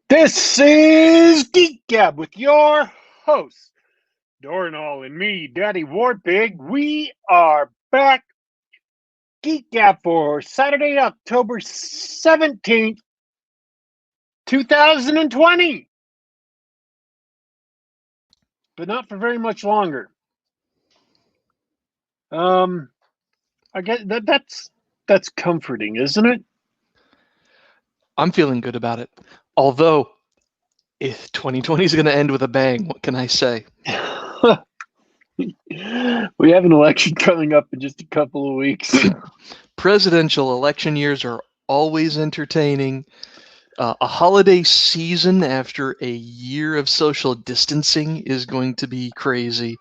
This is Geek Gab with your host, Dornall, and me, Daddy Warpig. We are back, Geek Gab, for Saturday, October 17th, 2020. But not for very much longer. I guess that's comforting, isn't it? I'm feeling good about it. Although, if 2020 is going to end with a bang, what can I say? We have an election coming up in just a couple of weeks. Presidential election years are always entertaining. A holiday season after a year of social distancing is going to be crazy.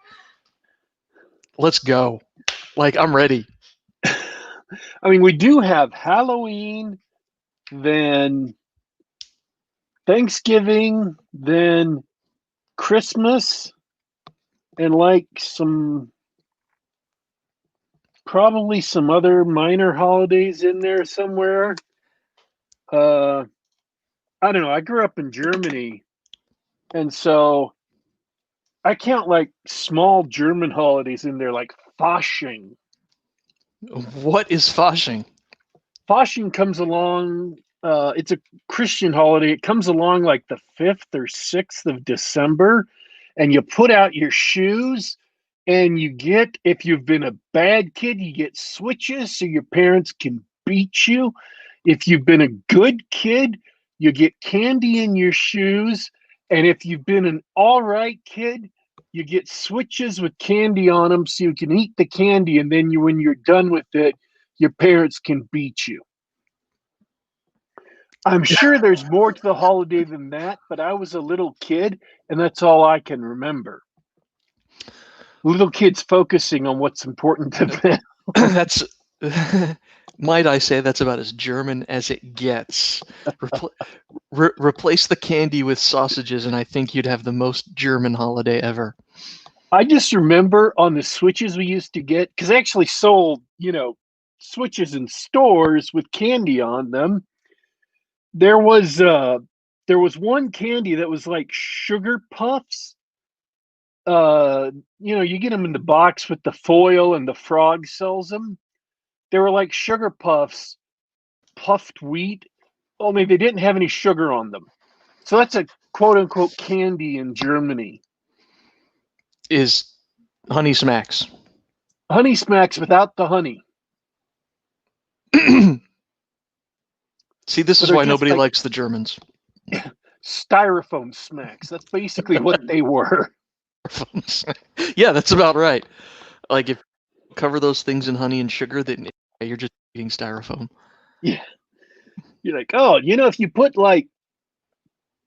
Let's go. I'm ready. I mean, we do have Halloween, then Thanksgiving, then Christmas, and probably some other minor holidays in there somewhere. I don't know. I grew up in Germany, and so I count small German holidays in there, like Fasching. What is Fasching? Fasching comes along. It's a Christian holiday. It comes along like the 5th or 6th of December, and you put out your shoes, and if you've been a bad kid, you get switches so your parents can beat you. If you've been a good kid, you get candy in your shoes. And if you've been an all right kid, you get switches with candy on them so you can eat the candy. And then when you're done with it, your parents can beat you. I'm sure there's more to the holiday than that, but I was a little kid, and that's all I can remember. Little kids focusing on what's important to them. That's, might I say, that's about as German as it gets. Replace the candy with sausages, and I think you'd have the most German holiday ever. I just remember on the switches we used to get, because they actually sold, switches in stores with candy on them. There was one candy that was like sugar puffs. You get them in the box with the foil, and the frog sells them. They were like sugar puffs, puffed wheat, only they didn't have any sugar on them. So that's a quote unquote candy in Germany. Is Honey Smacks. Honey Smacks without the honey. See, this is why nobody likes the Germans. Styrofoam smacks. That's basically what they were. Yeah, that's about right. Like, if you cover those things in honey and sugar, then you're just eating styrofoam. Yeah. You're like, oh, if you put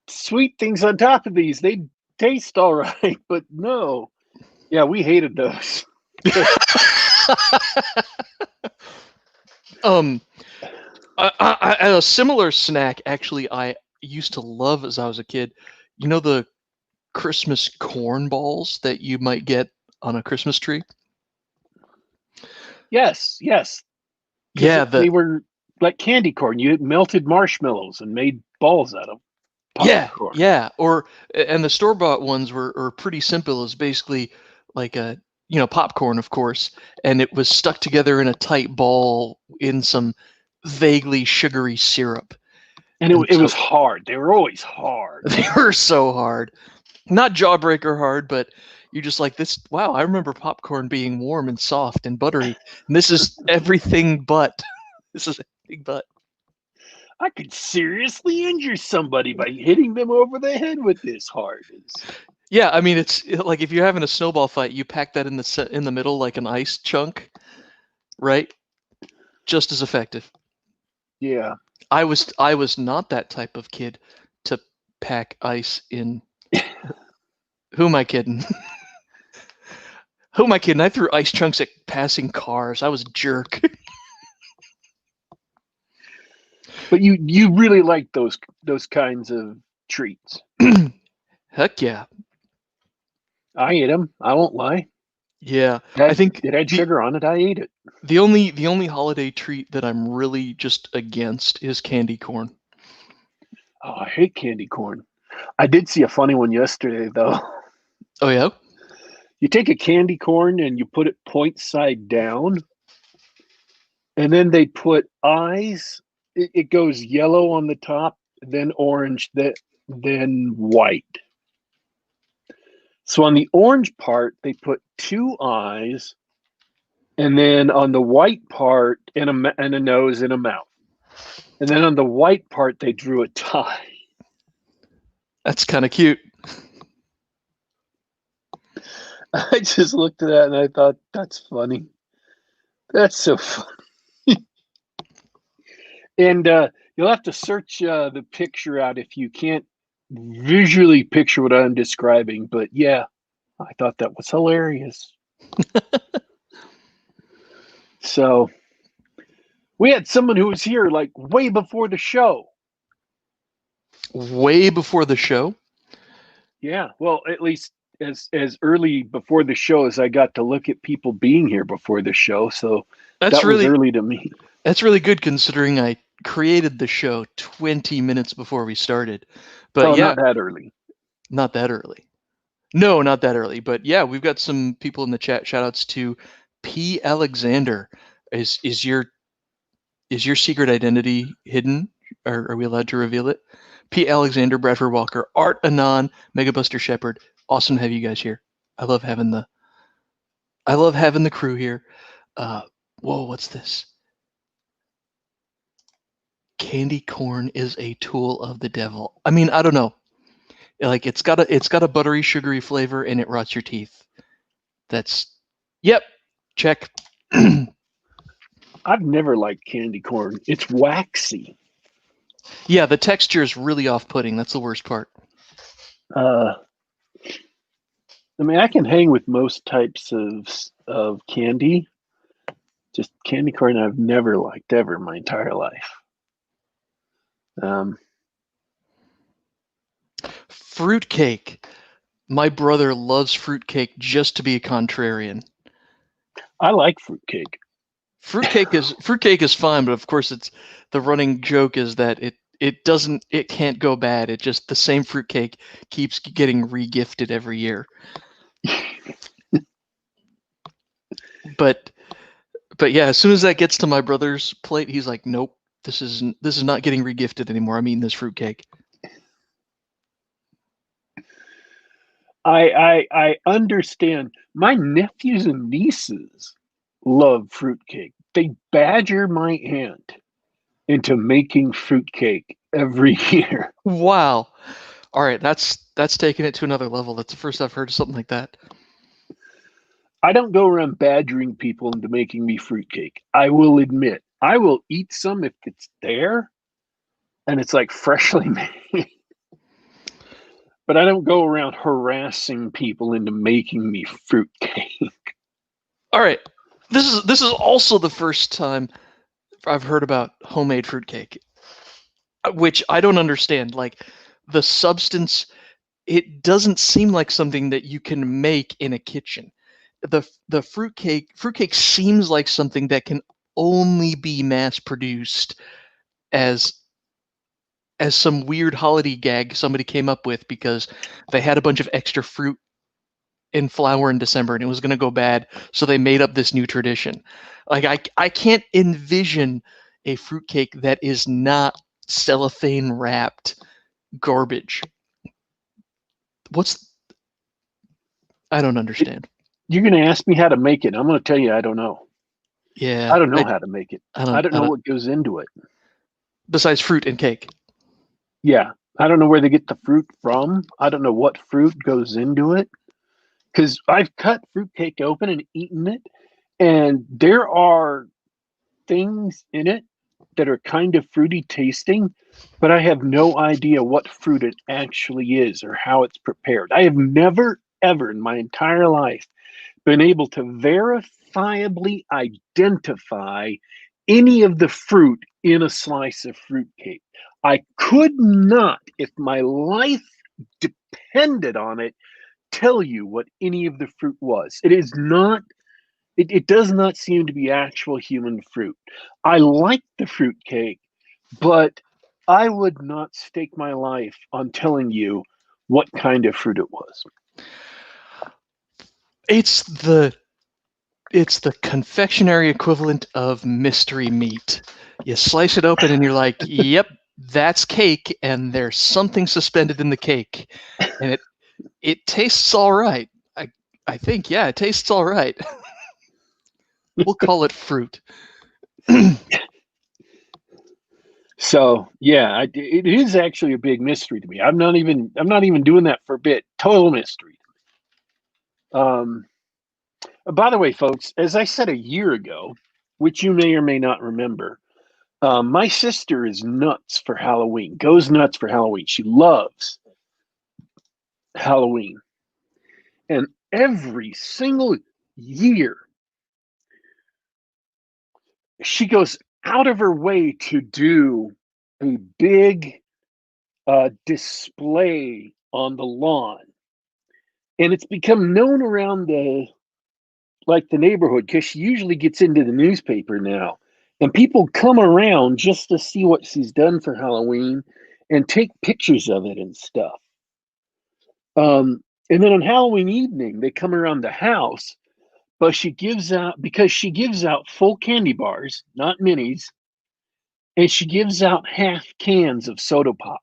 sweet things on top of these, they taste all right. But no. Yeah, we hated those. A similar snack, actually, I used to love as I was a kid. You know the Christmas corn balls that you might get on a Christmas tree? Yes. Yeah, they were like candy corn. You melted marshmallows and made balls out of popcorn. Yeah. And the store-bought ones were pretty simple. It was basically like popcorn, of course, and it was stuck together in a tight ball in some vaguely sugary syrup. And it was hard. They were always hard. They were so hard. Not jawbreaker hard, but you're just like, this. Wow, I remember popcorn being warm and soft and buttery. And this is everything but. This is everything but. I could seriously injure somebody by hitting them over the head with this hardness. Yeah, I mean, it's like if you're having a snowball fight, you pack that in the middle like an ice chunk, right? Just as effective. Yeah. I was not that type of kid to pack ice in. Who am I kidding? Who am I kidding? I threw ice chunks at passing cars. I was a jerk. But you really like those kinds of treats. Heck yeah. I ate them. I won't lie. Yeah, I think it had sugar on it. I ate it. The only holiday treat that I'm really just against is candy corn. Oh, I hate candy corn. I did see a funny one yesterday, though. Oh yeah. You take a candy corn and you put it point side down, and then they put eyes. It goes yellow on the top, then orange, then white. So on the orange part, they put two eyes, and then on the white part, and a nose and a mouth. And then on the white part, they drew a tie. That's kind of cute. I just looked at that and I thought, that's funny. That's so funny. And you'll have to search the picture out if you can't visually picture what I'm describing. But yeah, I thought that was hilarious. So we had someone who was here like way before the show. Way before the show. Yeah, well, at least as early before the show as I got to look at people being here before the show. So That's that was really early to me. That's really good considering I created the show 20 minutes before we started. But Oh, yeah, not that early. not that early. No, not that early. But yeah, we've got some people in the chat. Shout outs to P. Alexander. Is your secret identity hidden? Are we allowed to reveal it? P. Alexander, Bradford Walker, Art Anon, Megabuster Shepherd. Awesome to have you guys here. I love having the crew here. Whoa, what's this? Candy corn is a tool of the devil. I mean, I don't know. Like it's got a buttery, sugary flavor, and it rots your teeth. Yep, check. I've never liked candy corn. It's waxy. Yeah, the texture is really off-putting. That's the worst part. I mean, I can hang with most types of candy. Just candy corn, I've never liked ever in my entire life. Fruitcake. My brother loves fruitcake just to be a contrarian. I like fruitcake. Fruitcake is fine, but of course it's the running joke is that it can't go bad. It just the same fruitcake keeps getting regifted every year. But yeah, as soon as that gets to my brother's plate, he's like, "Nope, this is not getting regifted anymore. I'm eating this fruitcake." I understand. My nephews and nieces love fruitcake. They badger my aunt into making fruitcake every year. Wow. All right, that's taking it to another level. That's the first I've heard of something like that. I don't go around badgering people into making me fruitcake. I will admit, I will eat some if it's there and it's like freshly made. But I don't go around harassing people into making me fruitcake. All right. This is also the first time I've heard about homemade fruitcake, which I don't understand. Like the substance, it doesn't seem like something that you can make in a kitchen. The fruitcake seems like something that can only be mass produced as some weird holiday gag somebody came up with because they had a bunch of extra fruit in flour in December and it was going to go bad, so they made up this new tradition. Like I can't envision a fruitcake that is not cellophane wrapped garbage. I don't understand. You're going to ask me how to make it. I'm going to tell you I don't know. Yeah. I don't know how to make it. I don't know don't what goes into it. Besides fruit and cake. Yeah. I don't know where they get the fruit from. I don't know what fruit goes into it. Because I've cut fruitcake open and eaten it, and there are things in it that are kind of fruity tasting, but I have no idea what fruit it actually is or how it's prepared. I have never, ever in my entire life been able to verifiably identify any of the fruit in a slice of fruitcake. I could not, if my life depended on it, tell you what any of the fruit was. It is not, it does not seem to be actual human fruit. I like the fruit cake, but I would not stake my life on telling you what kind of fruit it was. It's the confectionery equivalent of mystery meat. You slice it open and you're like, yep, that's cake, and there's something suspended in the cake. And it tastes all right. I think, yeah, it tastes all right. We'll call it fruit. So yeah, it is actually a big mystery to me. I'm not even doing that for a bit. Total mystery. By the way, folks, as I said a year ago, which you may or may not remember, my sister is nuts for Halloween. Goes nuts for Halloween. She loves Halloween, and every single year she goes out of her way to do a big display on the lawn, and it's become known around the neighborhood because she usually gets into the newspaper now, and people come around just to see what she's done for Halloween and take pictures of it and stuff. And then on Halloween evening, they come around the house, but she gives out full candy bars, not minis, and she gives out half cans of soda pop.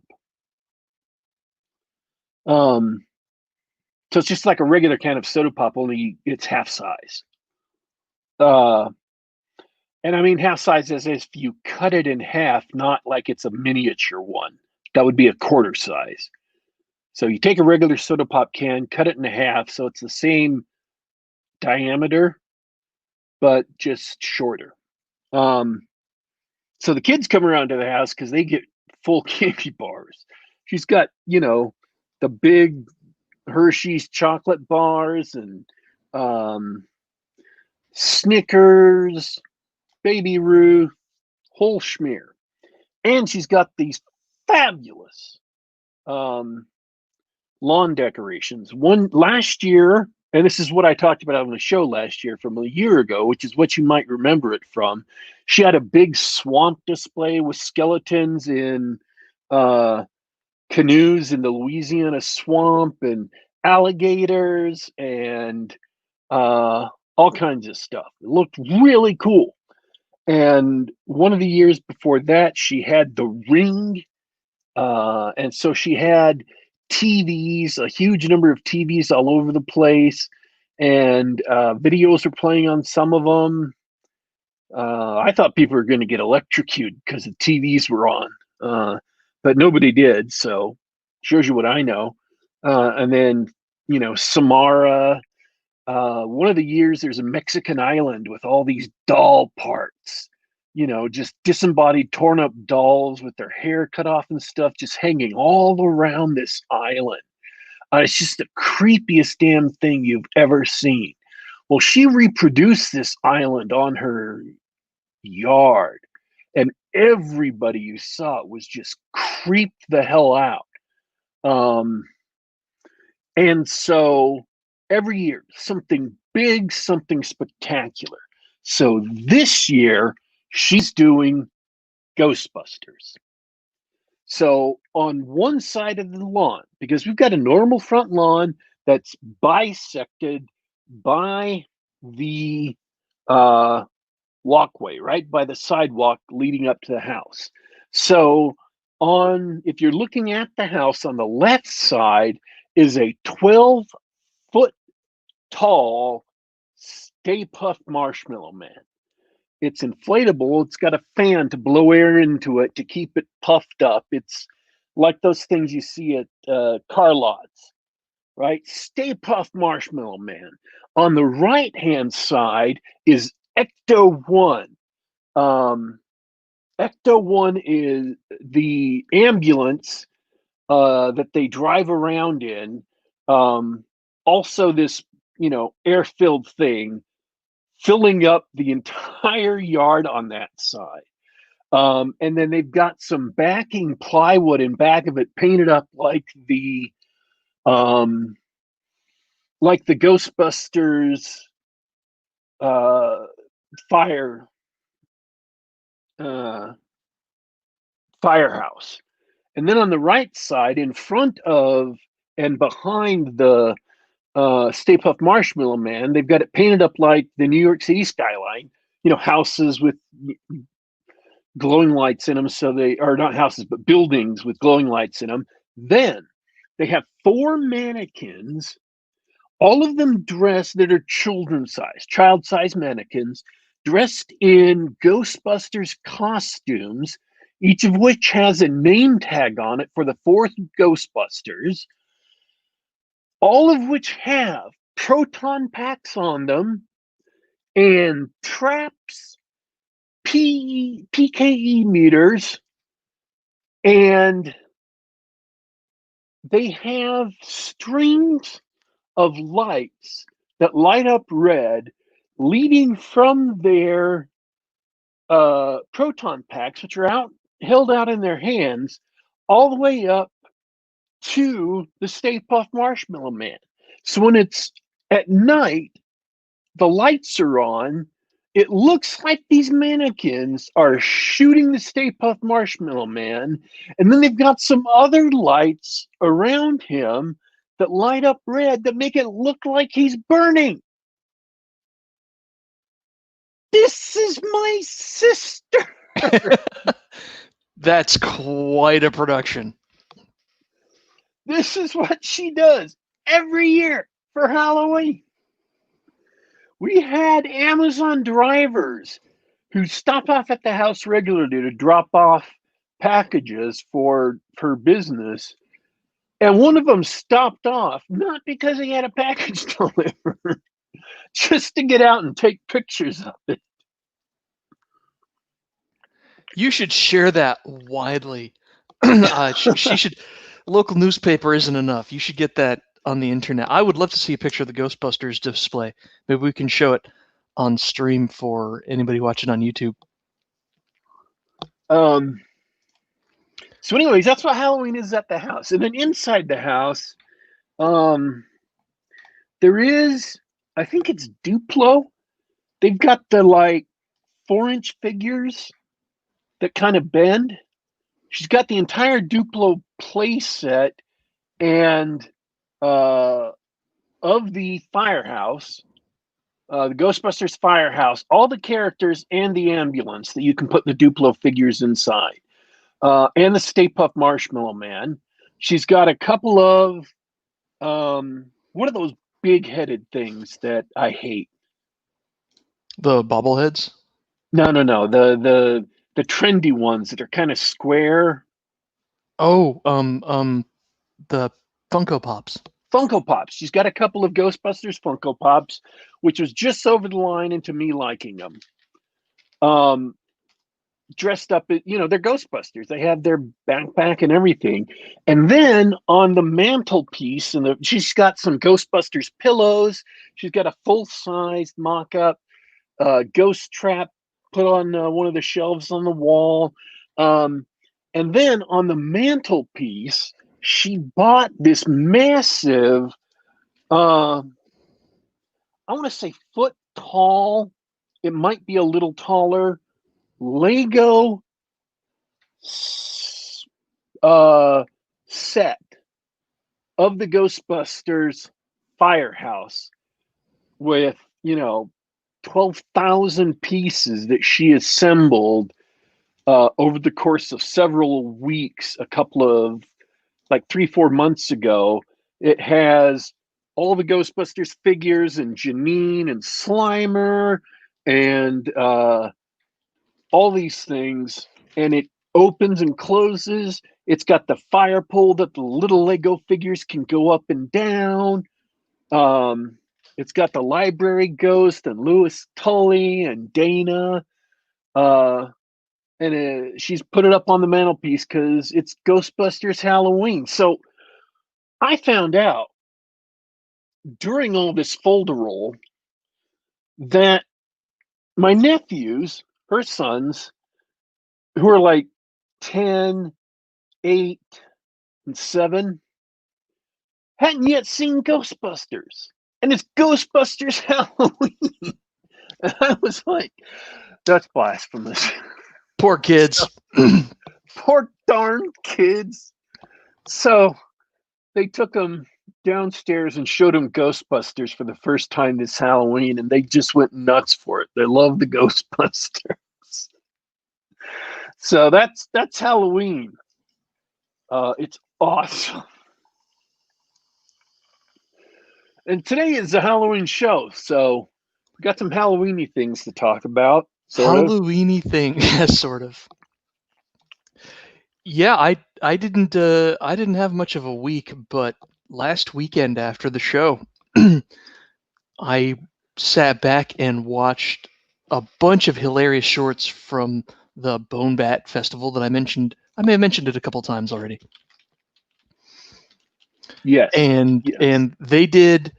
Um, so it's just like a regular can of soda pop, only it's half size. Uh, and I mean half size as if you cut it in half, not like it's a miniature one. That would be a quarter size. So you take a regular soda pop can, cut it in half, so it's the same diameter, but just shorter. Um, so the kids come around to the house because they get full candy bars. She's got, the big Hershey's chocolate bars and Snickers, Baby Ruth, whole schmear. And she's got these fabulous um, lawn decorations. One last year, and this is what I talked about on the show last year from a year ago, which is what you might remember it from. She had a big swamp display with skeletons in uh, canoes in the Louisiana swamp and alligators and all kinds of stuff. It looked really cool. And one of the years before that, she had the ring. And so she had TVs, a huge number of TVs all over the place, and videos were playing on some of them. I thought people were going to get electrocuted because the TVs were on, but nobody did. So shows you what I know. And then Samara. One of the years there's a Mexican island with all these doll parts. Just disembodied, torn up dolls with their hair cut off and stuff, just hanging all around this island. It's just the creepiest damn thing you've ever seen. Well, she reproduced this island on her yard, and everybody you saw was just creeped the hell out. And so every year, something big, something spectacular. So this year, she's doing Ghostbusters. So on one side of the lawn, because we've got a normal front lawn that's bisected by the walkway, right by the sidewalk leading up to the house. So if you're looking at the house on the left side is a 12-foot tall Stay Puft Marshmallow Man. It's inflatable. It's got a fan to blow air into it to keep it puffed up. It's like those things you see at car lots, right? Stay Puft Marshmallow Man. On the right-hand side is Ecto 1. Ecto 1 is the ambulance that they drive around in. Also, this, air-filled thing filling up the entire yard on that side. And then they've got some backing plywood in back of it painted up um, like the Ghostbusters uh, fire firehouse. And then on the right side, in front of and behind the Stay Puft Marshmallow Man, they've got it painted up like the New York City skyline. You know, houses with glowing lights in them. So they are not houses, but buildings with glowing lights in them. Then they have 4 mannequins, all of them dressed that are children's size, child size mannequins, dressed in Ghostbusters costumes, each of which has a name tag on it for the 4th Ghostbusters, all of which have proton packs on them and traps, PKE meters, and they have strings of lights that light up red, leading from their proton packs, which are held out in their hands, all the way up to the Stay Puft Marshmallow Man. So when it's at night, the lights are on. It looks like these mannequins are shooting the Stay Puft Marshmallow Man, and then they've got some other lights around him that light up red that make it look like he's burning. This is my sister. That's quite a production. This is what she does every year for Halloween. We had Amazon drivers who stop off at the house regularly to drop off packages for her business. And one of them stopped off, not because he had a package delivered, just to get out and take pictures of it. You should share that widely. She should. Local newspaper isn't enough. You should get that on the internet. I would love to see a picture of the Ghostbusters display. Maybe we can show it on stream for anybody watching on YouTube. So anyways, that's what Halloween is at the house. And then inside the house, there is, I think it's Duplo. They've got the like 4-inch figures that kind of bend. She's got the entire Duplo play set and of the firehouse, the Ghostbusters firehouse, all the characters and the ambulance that you can put the Duplo figures inside, and the Stay Puft Marshmallow Man. She's got a couple of what are those big-headed things that I hate? The bobbleheads? No. The trendy ones that are kind of square. Oh, the Funko Pops. Funko Pops. She's got a couple of Ghostbusters Funko Pops, which was just over the line into me liking them. Dressed up, they're Ghostbusters. They have their backpack and everything. And then on the mantelpiece, she's got some Ghostbusters pillows. She's got a full-sized mock-up ghost trap put on one of the shelves on the wall. And then on the mantelpiece, she bought this massive, I want to say foot tall, it might be a little taller, Lego set of the Ghostbusters firehouse with, 12,000 pieces that she assembled over the course of several weeks, a couple of, 3-4 months ago. It has all the Ghostbusters figures and Janine and Slimer and all these things, and it opens and closes. It's got the fire pole that the little Lego figures can go up and down. It's got the library ghost and Louis Tully and Dana. And she's put it up on the mantelpiece because it's Ghostbusters Halloween. So I found out during all this folderol that my nephews, her sons, who are 10, 8, and 7, hadn't yet seen Ghostbusters. And it's Ghostbusters Halloween. And I was like, that's blasphemous. Poor kids. Poor Darn kids. So they took them downstairs and showed them Ghostbusters for the first time this Halloween, and they just went nuts for it. They love the Ghostbusters. So that's Halloween. It's awesome. And today is a Halloween show, so we got some Halloweeny things to talk about. Halloweeny thing, sort of. Yeah, I didn't have much of a week, but last weekend after the show, I sat back and watched a bunch of hilarious shorts from the BoneBat festival that I mentioned. I may have mentioned it a couple times already. Yes. And they did.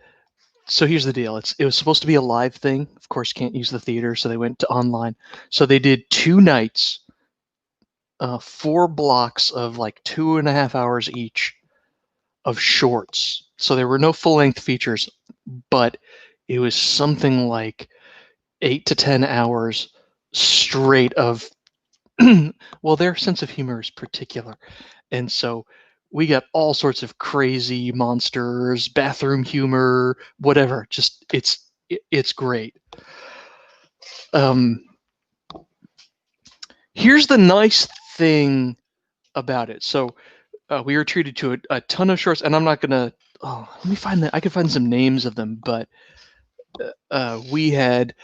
So here's the deal. It was supposed to be a live thing. Of course, can't use the theater, so they went to online. So they did 2 nights, 4 blocks of like 2.5 hours each of shorts. So there were no full-length features, but it was something like 8 to 10 hours straight of well, their sense of humor is particular. And so we got all sorts of crazy monsters, bathroom humor, whatever. Just it's great. Here's the nice thing about it. So we were treated to a ton of shorts, and I'm not gonna. Oh, let me find that. I could find some names of them, but we had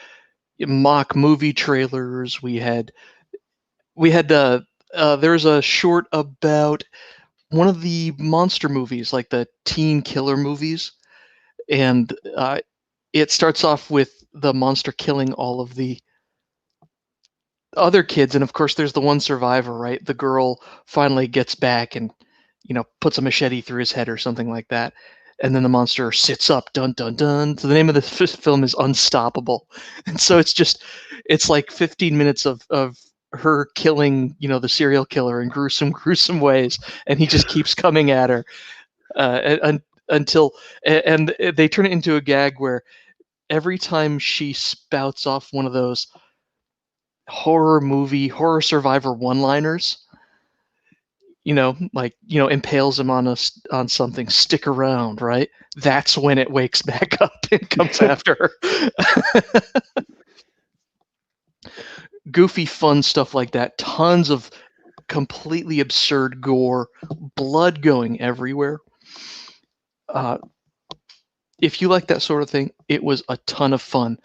mock movie trailers. We had there's a short about one of the monster movies, like the teen killer movies, and it starts off with the monster killing all of the other kids, and of course there's the one survivor, right? The girl finally gets back and puts a machete through his head or something like that, and then the monster sits up. Dun dun dun. So the name of the film is Unstoppable, and so it's like 15 minutes of her killing the serial killer in gruesome ways, and he just keeps coming at her until and they turn it into a gag where every time she spouts off one of those horror survivor one-liners, impales him on something, stick around, right? That's when it wakes back up and comes after her. Goofy, fun stuff like that. Tons of completely absurd gore, blood going everywhere. If you like that sort of thing, it was a ton of fun.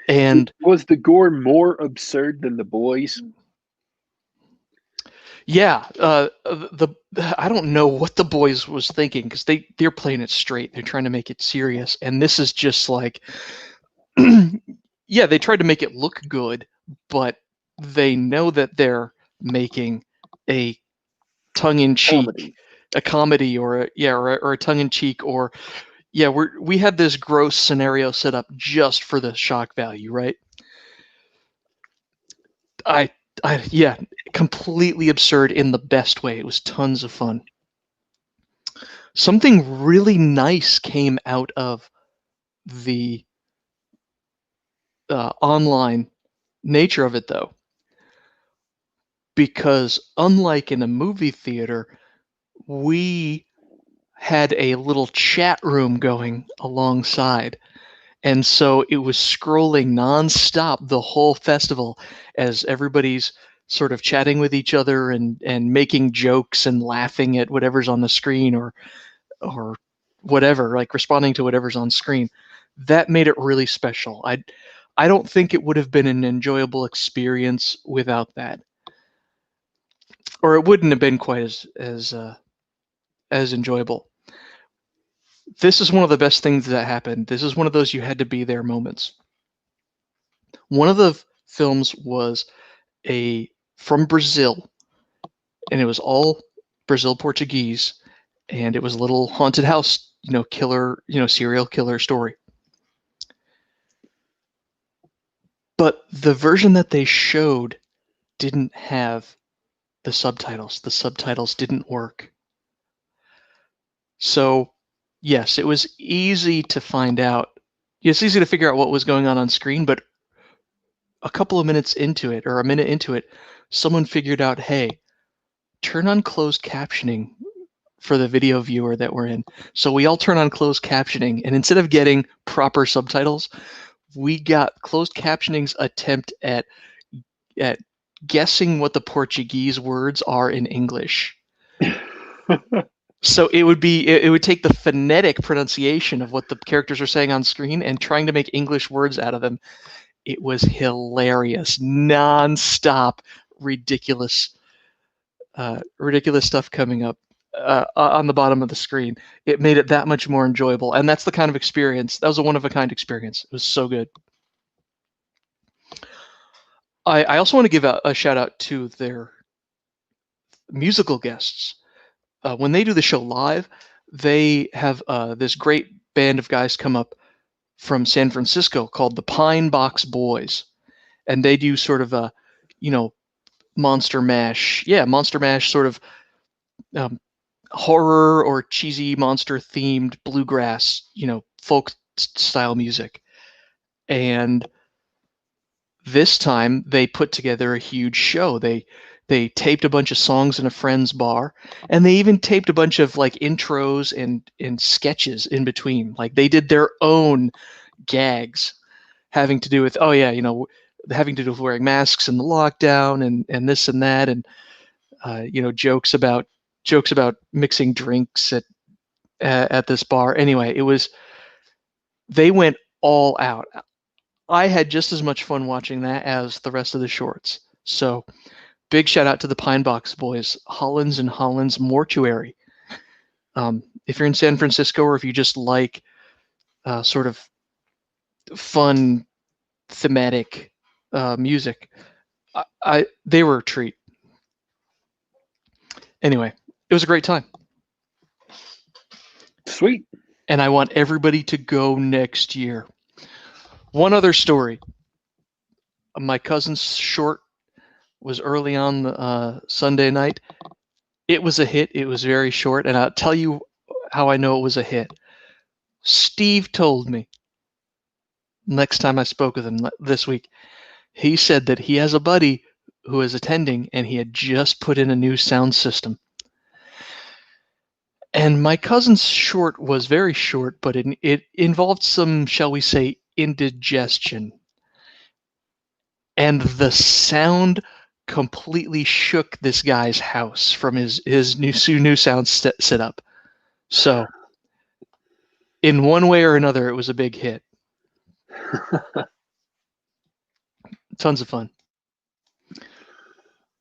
And was the gore more absurd than The Boys? Yeah, I don't know what The Boys was thinking, because they're playing it straight. They're trying to make it serious, and this is just like, yeah, they tried to make it look good, but they know that they're making a tongue-in-cheek, a comedy, or a tongue-in-cheek, or we had this gross scenario set up just for the shock value, right? Yeah, completely absurd in the best way. It was tons of fun. Something really nice came out of the online nature of it, though, because unlike in a movie theater, we had a little chat room going alongside. And so it was scrolling nonstop the whole festival as everybody's sort of chatting with each other and making jokes and laughing at whatever's on the screen, or whatever, like responding to whatever's on screen. That made it really special. I don't think it would have been an enjoyable experience without that, or it wouldn't have been quite as enjoyable. This is one of the best things that happened. This is one of those you had to be there moments. One of the films was from Brazil, and it was all Brazil Portuguese, and it was a little haunted house, killer, serial killer story. But the version that they showed didn't have the subtitles. The subtitles didn't work. So, yes, it was easy to find out. It's easy to figure out what was going on screen, but a couple of minutes into it, or a minute into it, someone figured out, hey, turn on closed captioning for the video viewer that we're in. So we all turn on closed captioning, and instead of getting proper subtitles, we got closed captioning's attempt at guessing what the Portuguese words are in English. So it would take the phonetic pronunciation of what the characters are saying on screen and trying to make English words out of them. It was hilarious, non-stop, ridiculous stuff coming up on the bottom of the screen. It made it that much more enjoyable, and that's the kind of experience. That was a one-of-a-kind experience. It was so good. I also want to give a shout out to their musical guests. When they do the show live, they have this great band of guys come up from San Francisco called the Pine Box Boys, and they do sort of a, Monster Mash sort of horror or cheesy monster themed bluegrass, folk style music. And this time they put together a huge show. They taped a bunch of songs in a friend's bar, and they even taped a bunch of like intros and sketches in between. Like they did their own gags having to do with having to do with wearing masks and the lockdown and this and that, and jokes about mixing drinks at this bar. Anyway, they went all out. I had just as much fun watching that as the rest of the shorts. So big shout out to the Pine Box Boys, Hollins and Hollins Mortuary. If you're in San Francisco, or if you just like sort of fun thematic music, they were a treat. Anyway, it was a great time. Sweet. And I want everybody to go next year. One other story. My cousin's short was early on Sunday night. It was a hit. It was very short, and I'll tell you how I know it was a hit. Steve told me next time I spoke with him this week. He said that he has a buddy who is attending, and he had just put in a new sound system. And my cousin's short was very short, but it involved some, shall we say, indigestion. And the sound completely shook this guy's house from his new sound setup. So, in one way or another, it was a big hit. Tons of fun.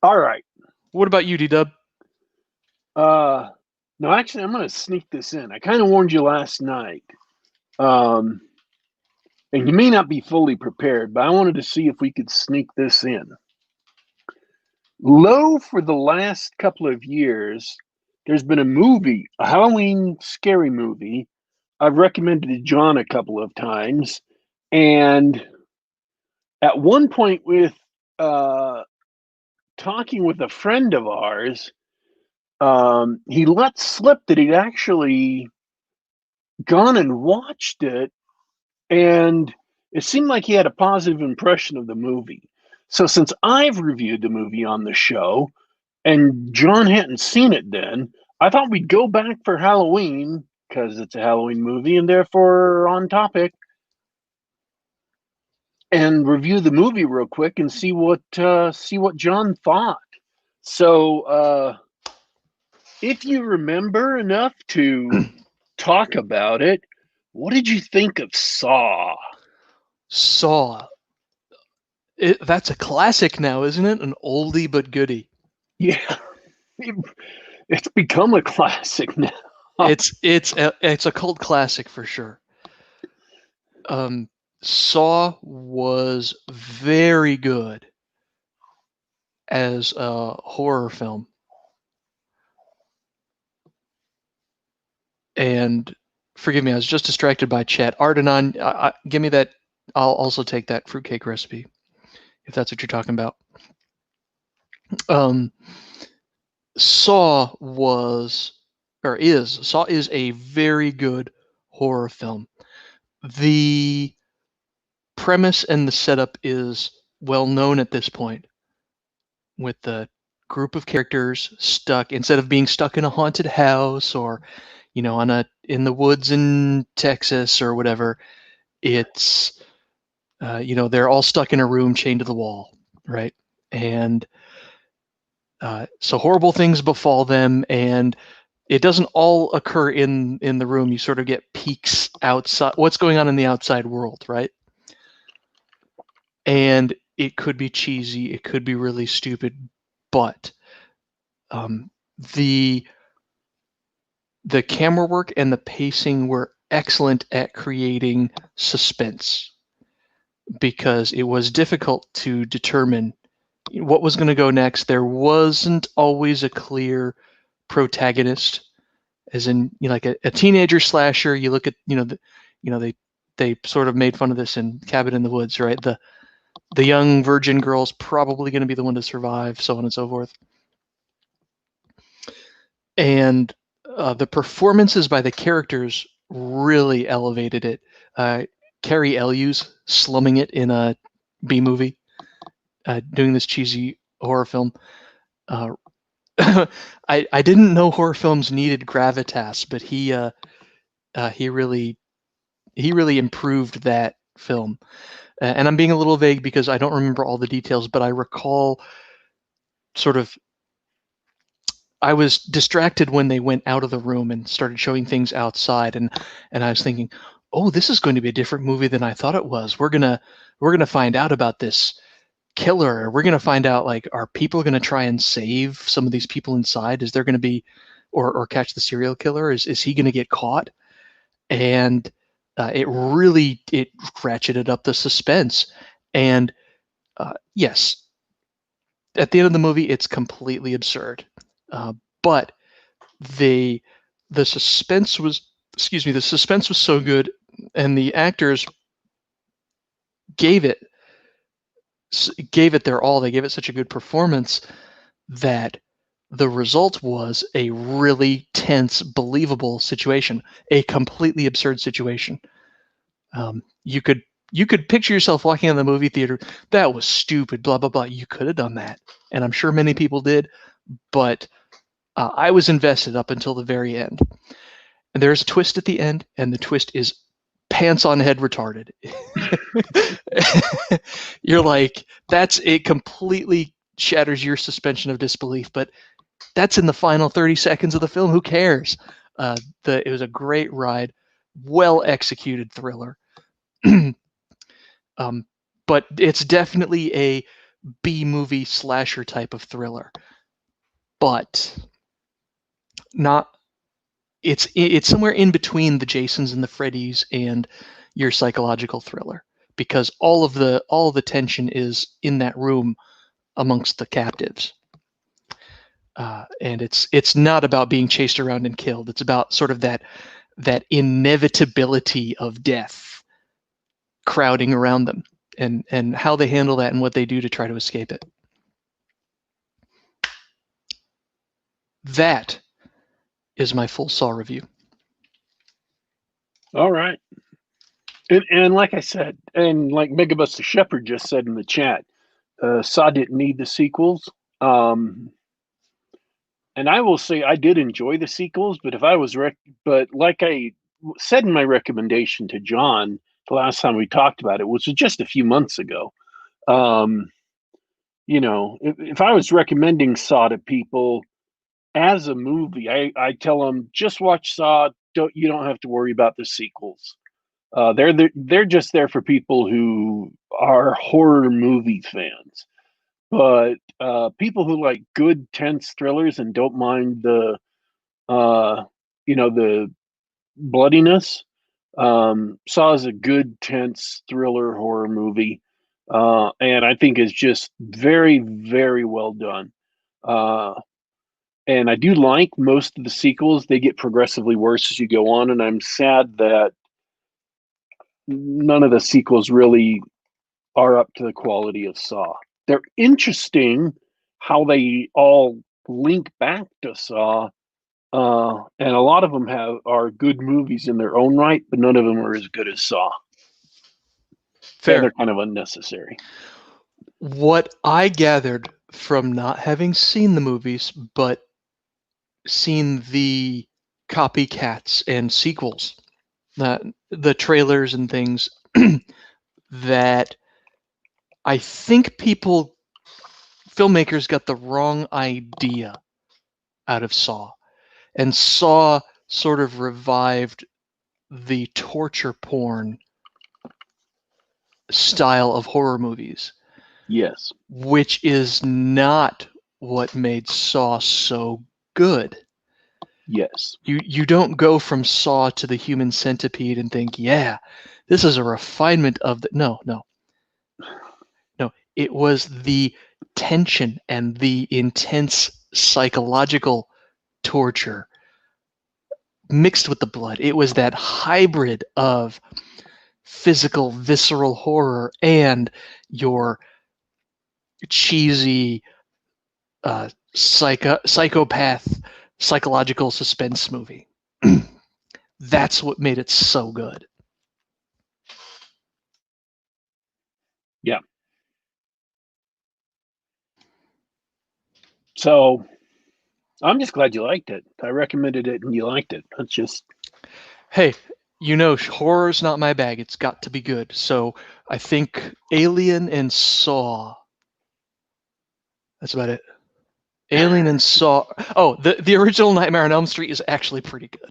All right. What about you, D-Dub? No, actually, I'm going to sneak this in. I kind of warned you last night. And you may not be fully prepared, but I wanted to see if we could sneak this in. Low for the last couple of years, there's been a movie, a Halloween scary movie, I've recommended to John a couple of times. And at one point with talking with a friend of ours, he let slip that he'd actually gone and watched it, and it seemed like he had a positive impression of the movie. So since I've reviewed the movie on the show, and John hadn't seen it then, I thought we'd go back for Halloween, because it's a Halloween movie and therefore on topic, and review the movie real quick and see what John thought. So if you remember enough to talk about it, what did you think of Saw? Saw. That's a classic now, isn't it? An oldie but goodie. Yeah, it's become a classic now. It's a cult classic for sure. Saw was very good as a horror film. And forgive me, I was just distracted by chat. Ardenon, give me that. I'll also take that fruitcake recipe, if that's what you're talking about. Saw is a very good horror film. The premise and the setup is well known at this point, with the group of characters stuck, instead of being stuck in a haunted house or, in the woods in Texas or whatever, it's, they're all stuck in a room chained to the wall, right? And so horrible things befall them, and it doesn't all occur in the room. You sort of get peeks outside, what's going on in the outside world, right? And it could be cheesy, it could be really stupid, but the camera work and the pacing were excellent at creating suspense, because it was difficult to determine what was going to go next. There wasn't always a clear protagonist, as in, like a teenager slasher. You look at, they sort of made fun of this in Cabin in the Woods, right? The young virgin girl's probably going to be the one to survive, so on and so forth. And the performances by the characters really elevated it. Carrie Elwes slumming it in a B movie, doing this cheesy horror film. I didn't know horror films needed gravitas, but he really improved that film. And I'm being a little vague because I don't remember all the details, but I recall sort of, I was distracted when they went out of the room and started showing things outside, and I was thinking, oh, this is going to be a different movie than I thought it was. We're gonna find out about this killer. We're gonna find out, like, are people gonna try and save some of these people inside? Is there gonna be, or catch the serial killer? Is he gonna get caught? And it ratcheted up the suspense. And yes, at the end of the movie, it's completely absurd. But the suspense was, the suspense was so good, and the actors gave it their all. They gave it such a good performance that the result was a really tense, believable situation, a completely absurd situation. You could picture yourself walking in the movie theater. That was stupid, blah, blah, blah. You could have done that. And I'm sure many people did, but I was invested up until the very end. And there's a twist at the end, and the twist is pants on head retarded. You're like, it completely shatters your suspension of disbelief, but that's in the final 30 seconds of the film. Who cares? It was a great ride, well executed thriller. But it's definitely a B movie slasher type of thriller, but not. It's somewhere in between the Jasons and the Freddys and your psychological thriller, because all of the tension is in that room amongst the captives. And it's not about being chased around and killed. It's about sort of that inevitability of death crowding around them, and how they handle that and what they do to try to escape it. That is my full Saw review. All right. And like I said, and like Megabuster Shepherd just said in the chat, Saw didn't need the sequels. And I will say I did enjoy the sequels, but but like I said in my recommendation to John the last time we talked about it, which was just a few months ago, if I was recommending Saw to people as a movie, I tell them, just watch Saw. You don't have to worry about the sequels. They're just there for people who are horror movie fans. But people who like good tense thrillers and don't mind the bloodiness, Saw is a good tense thriller horror movie, and I think is just very, very well done. And I do like most of the sequels. They get progressively worse as you go on, and I'm sad that none of the sequels really are up to the quality of Saw. They're interesting how they all link back to Saw, and a lot of them are good movies in their own right, but none of them are as good as Saw. Fair. And they're kind of unnecessary. What I gathered from not having seen the movies, but seen the copycats and sequels, the trailers and things, that I think filmmakers got the wrong idea out of Saw, and Saw sort of revived the torture porn style of horror movies, Yes. which is not what made Saw so good. Yes. You don't go from Saw to the Human Centipede and think, yeah, this is a refinement of the no. It was the tension and the intense psychological torture mixed with the blood. It was that hybrid of physical, visceral horror and your cheesy psychopath psychological suspense movie. That's what made it so good. Yeah. So I'm just glad you liked it. I recommended it and you liked it. That's just. Hey, horror's not my bag. It's got to be good. So I think Alien and Saw. That's about it. Alien and Saw. Oh, the original Nightmare on Elm Street is actually pretty good.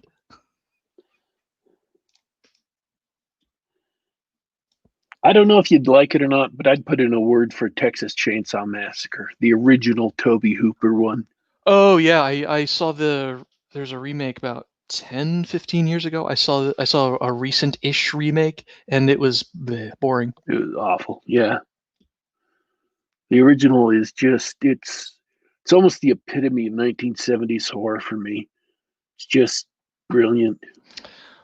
I don't know if you'd like it or not, but I'd put in a word for Texas Chainsaw Massacre, the original Tobe Hooper one. Oh yeah, I saw there's a remake about 10, 15 years ago. I saw a recent-ish remake, and it was boring. It was awful. Yeah. The original is just it's almost the epitome of 1970s horror for me. It's just brilliant.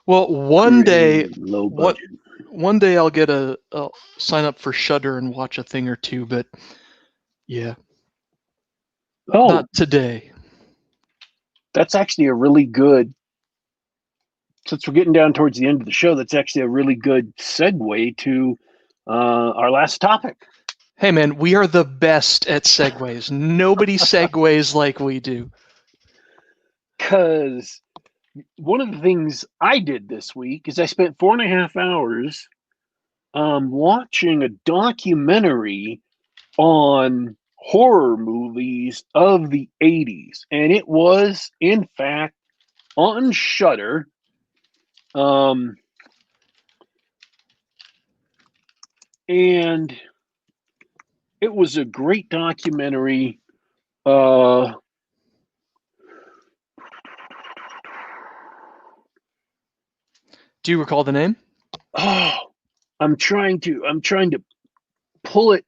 Well, one day, Low budget. one day I'll sign up for Shudder and watch a thing or two, but yeah, not today. That's actually a really good. Since we're getting down towards the end of the show, that's actually a really good segue to our last topic. Hey man, we are the best at segues. Nobody segues like we do. Because one of the things I did this week is I spent 4.5 hours watching a documentary on horror movies of the 80s. And it was, in fact, on Shudder. And it was a great documentary. Do you recall the name? Oh, I'm trying to pull it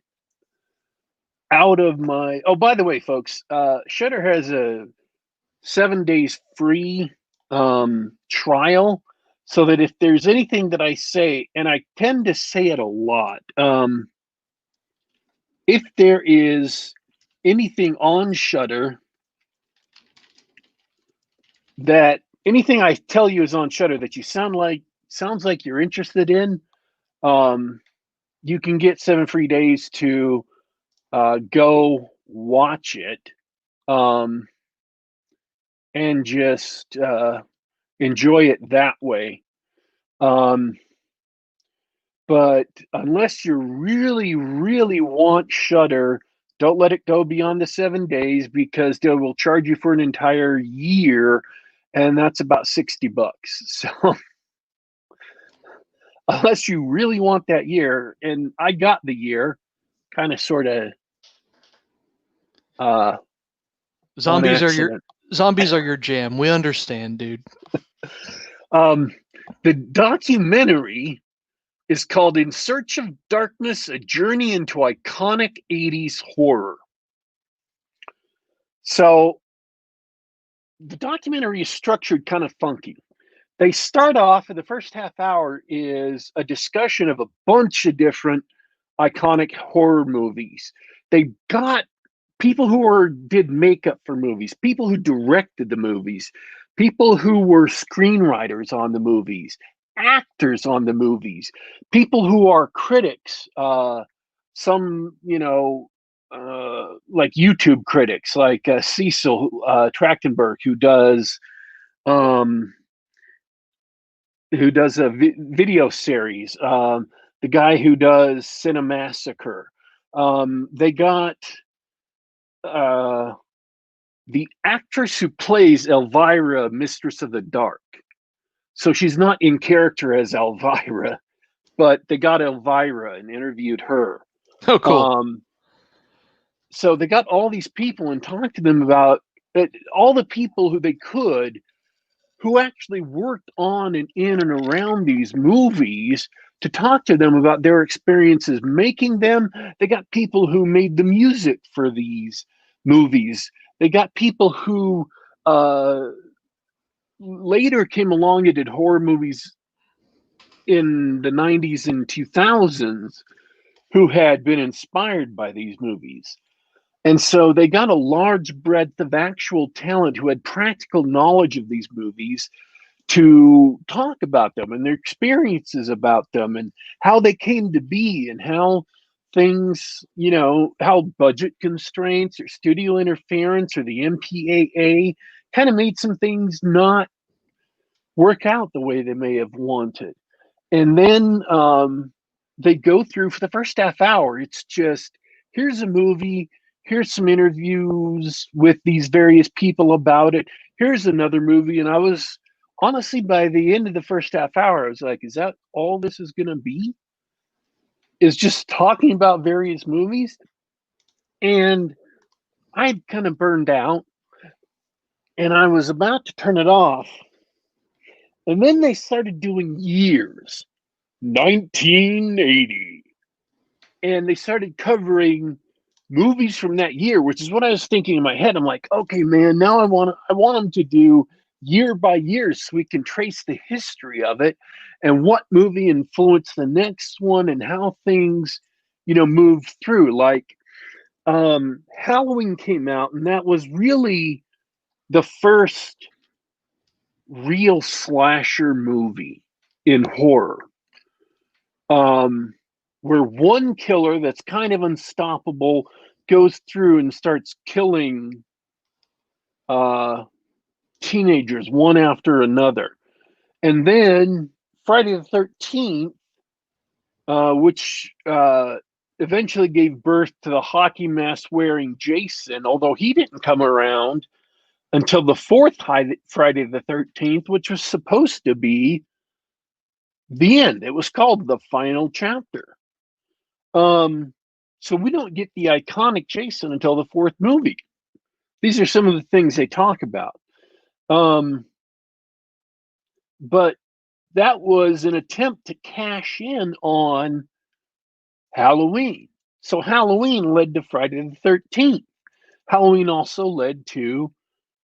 out of my. Oh, by the way, folks, Shudder has a 7 days free trial, so that if there's anything that I say, and I tend to say it a lot, if there is anything on Shudder that anything I tell you is on Shudder that you sounds like you're interested in, you can get 7 free days to go watch it, and just enjoy it that way. But unless you really, really want Shudder, don't let it go beyond the 7 days, because they will charge you for an entire year, and that's about $60. So unless you really want that year, and I got the year, kind of, sort of. Zombies are your jam. We understand, dude. The documentary is called In Search of Darkness, A Journey into Iconic 80s Horror. So the documentary is structured kind of funky. They start off, and the first half hour is a discussion of a bunch of different iconic horror movies. They got people who did makeup for movies, people who directed the movies, people who were screenwriters on the movies, actors on the movies, people who are critics, some, like YouTube critics, like Cecil Trachtenberg, um, who does a video series. The guy who does Cinemassacre. They got uh, the actress who plays Elvira, Mistress of the Dark. So she's not in character as Elvira, but they got Elvira and interviewed her. Oh, cool. So they got all these people and talked to them about it, all the people who they could who actually worked on and in and around these movies to talk to them about their experiences making them. They got people who made the music for these movies. They got people who later came along and did horror movies in the 90s and 2000s who had been inspired by these movies. And so they got a large breadth of actual talent who had practical knowledge of these movies to talk about them and their experiences about them and how they came to be and how things, how budget constraints or studio interference or the MPAA kind of made some things not work out the way they may have wanted. And then they go through for the first half hour. It's just, here's a movie, here's some interviews with these various people about it. Here's another movie. And I was honestly, by the end of the first half hour, I was like, is that all this is going to be? Is just talking about various movies? And I'd kind of burned out and I was about to turn it off. And then they started doing years, 1980. And they started covering movies from that year, which is what I was thinking in my head. I'm like, okay, man, now I want them to do year by year so we can trace the history of it and what movie influenced the next one and how things, moved through. Like Halloween came out, and that was really the first real slasher movie in horror. Where one killer that's kind of unstoppable goes through and starts killing teenagers one after another. And then Friday the 13th, which eventually gave birth to the hockey mask wearing Jason, although he didn't come around until the fourth Friday the 13th, which was supposed to be the end. It was called the final chapter. So we don't get the iconic Jason until the fourth movie. These are some of the things they talk about. But that was an attempt to cash in on Halloween. So Halloween led to Friday the 13th. Halloween also led to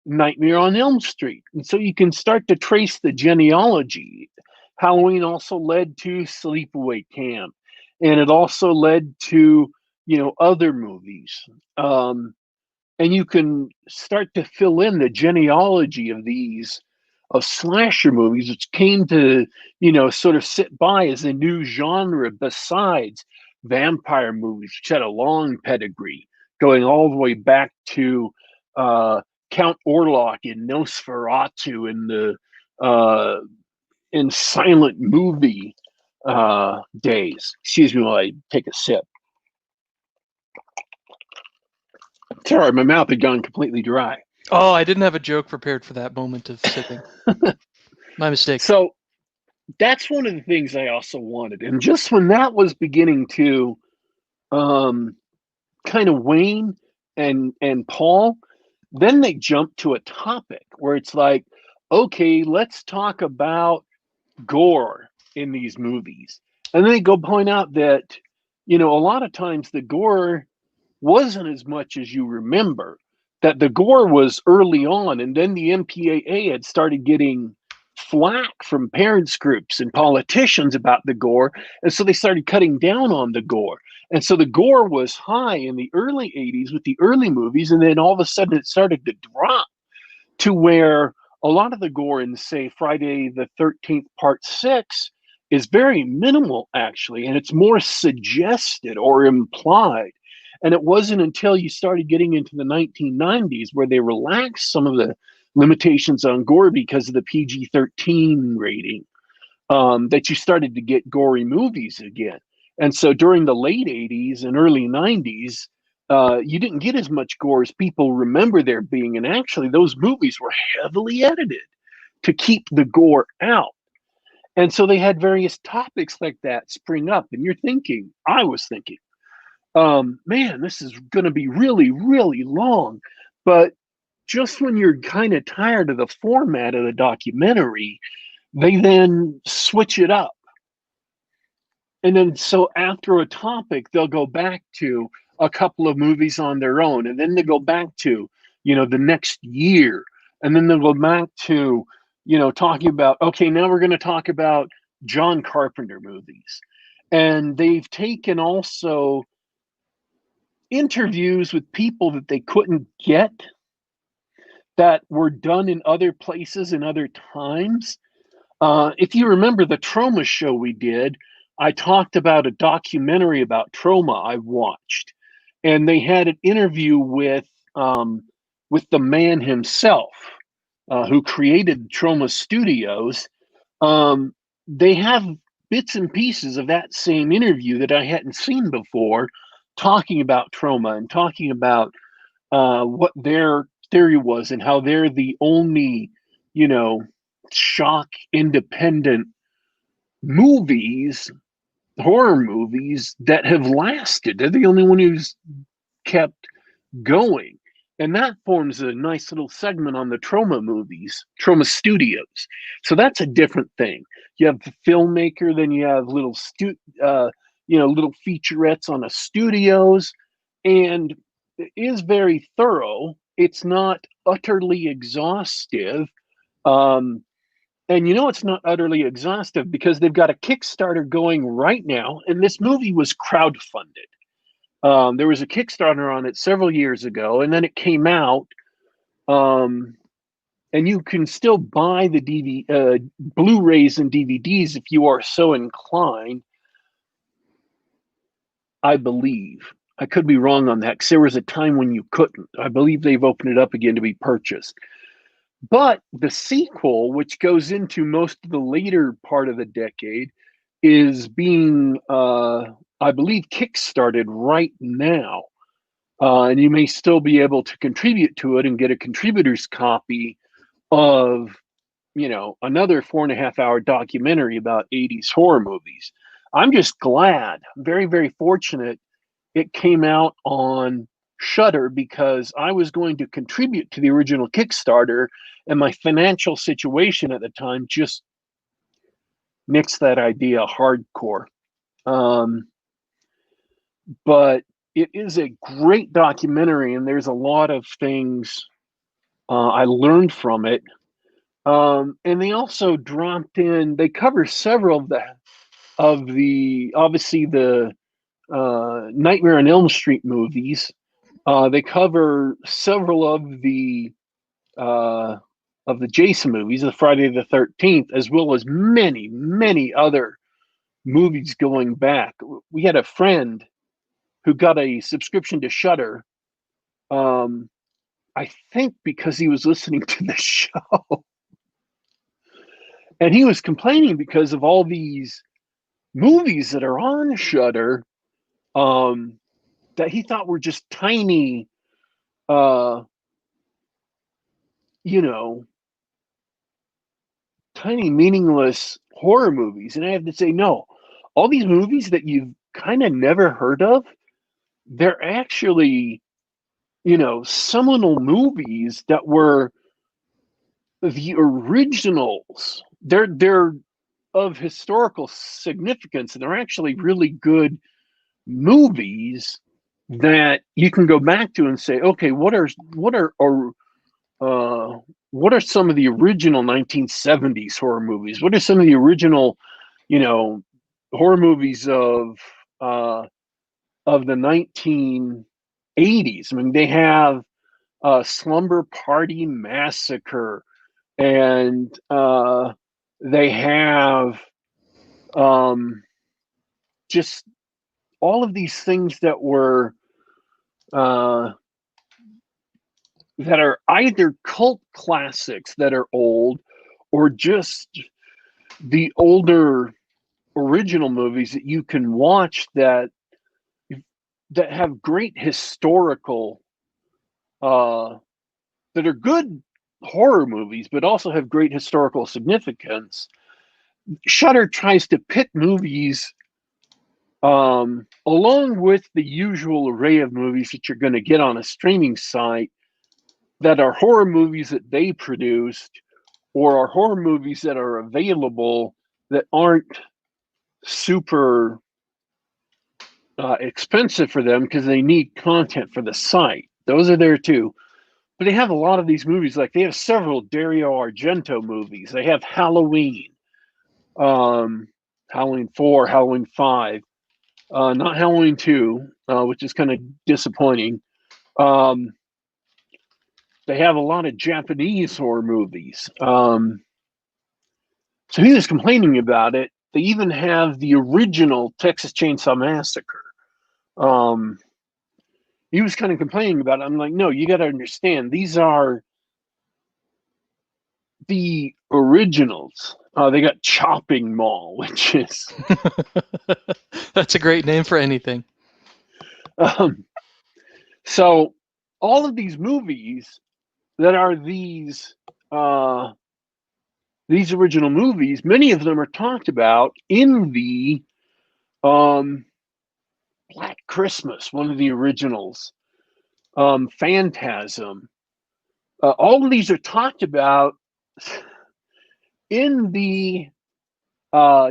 Nightmare on Elm Street. And so you can start to trace the genealogy. Halloween also led to Sleepaway Camp. And it also led to, other movies. And you can start to fill in the genealogy of slasher movies, which came to, sort of sit by as a new genre besides vampire movies, which had a long pedigree going all the way back to Count Orlok in Nosferatu in silent movie days. Excuse me while I take a sip. Sorry, my mouth had gone completely dry. Oh, I didn't have a joke prepared for that moment of sipping. My mistake. So that's one of the things I also wanted. And just when that was beginning to kind of wane and Paul, then they jump to a topic where it's like, okay, let's talk about gore in these movies. And then they go point out that, a lot of times the gore wasn't as much as you remember, that the gore was early on, and then the MPAA had started getting flack from parents groups and politicians about the gore, and so they started cutting down on the gore. And so the gore was high in the early 80s with the early movies, and then all of a sudden it started to drop to where a lot of the gore in, say, Friday the 13th Part 6 is very minimal, actually, and it's more suggested or implied. And it wasn't until you started getting into the 1990s where they relaxed some of the limitations on gore because of the PG-13 rating, that you started to get gory movies again. And so during the late 80s and early 90s, you didn't get as much gore as people remember there being. And actually, those movies were heavily edited to keep the gore out. And so they had various topics like that spring up. And I was thinking, man, this is going to be really, really long. But just when you're kind of tired of the format of the documentary, they then switch it up. And then so after a topic, they'll go back to a couple of movies on their own. And then they go back to, the next year. And then they'll go back to, talking about, okay, now we're going to talk about John Carpenter movies. And they've taken also interviews with people that they couldn't get that were done in other places and other times. If you remember the trauma show we did, I talked about a documentary about trauma I watched, and they had an interview with the man himself, who created Trauma Studios. They have bits and pieces of that same interview that I hadn't seen before, talking about trauma and talking about what their theory was and how they're the only, shock independent movies, horror movies that have lasted. They're the only one who's kept going. And that forms a nice little segment on the trauma movies, Trauma Studios. So that's a different thing. You have the filmmaker, then you have little little featurettes on the studios, and it is very thorough. It's not utterly exhaustive. And it's not utterly exhaustive because they've got a Kickstarter going right now, and this movie was crowdfunded. There was a Kickstarter on it several years ago, and then it came out, and you can still buy the Blu-rays and DVDs if you are so inclined, I believe. I could be wrong on that because there was a time when you couldn't. I believe they've opened it up again to be purchased. But the sequel, which goes into most of the later part of the decade, is being, I believe, kickstarted right now. And you may still be able to contribute to it and get a contributor's copy of, another 4.5 hour documentary about 80s horror movies. I'm just glad, very, very fortunate it came out on Shudder because I was going to contribute to the original Kickstarter, and my financial situation at the time just nixed that idea hardcore. But it is a great documentary, and there's a lot of things I learned from it. And they also dropped in. They cover several of the obviously the Nightmare on Elm Street movies. They cover several of the Jason movies, the Friday the 13th, as well as many, many other movies going back. We had a friend who got a subscription to Shudder, I think because he was listening to the show. And he was complaining because of all these movies that are on Shudder, that he thought were just tiny, tiny meaningless horror movies. And I have to say, no, all these movies that you've kind of never heard of, they're actually, seminal movies that were the originals. They're of historical significance, and they're actually really good movies that you can go back to and say, okay, what are some of the original 1970s horror movies? What are some of the original, horror movies of the 1980s? I mean, they have Slumber Party Massacre, and they have just all of these things that were uh, that are either cult classics that are old or just the older original movies that you can watch that have great historical that are good horror movies but also have great historical significance. Shudder tries to pick movies along with the usual array of movies that you're going to get on a streaming site that are horror movies that they produced or are horror movies that are available that aren't super expensive for them because they need content for the site. Those are there too. But they have a lot of these movies. Like they have several Dario Argento movies. They have Halloween, Halloween 4, Halloween 5, not Halloween 2, which is kind of disappointing. Um, they have a lot of Japanese horror movies. So he was complaining about it. They even have the original Texas Chainsaw Massacre. Um, he was kind of complaining about it. I'm like, no, you got to understand, these are the originals. They got Chopping Mall, which is That's a great name for anything. um, so all of these movies that are these original movies, many of them are talked about in the Black Christmas, one of the originals, Phantasm. All of these are talked about in the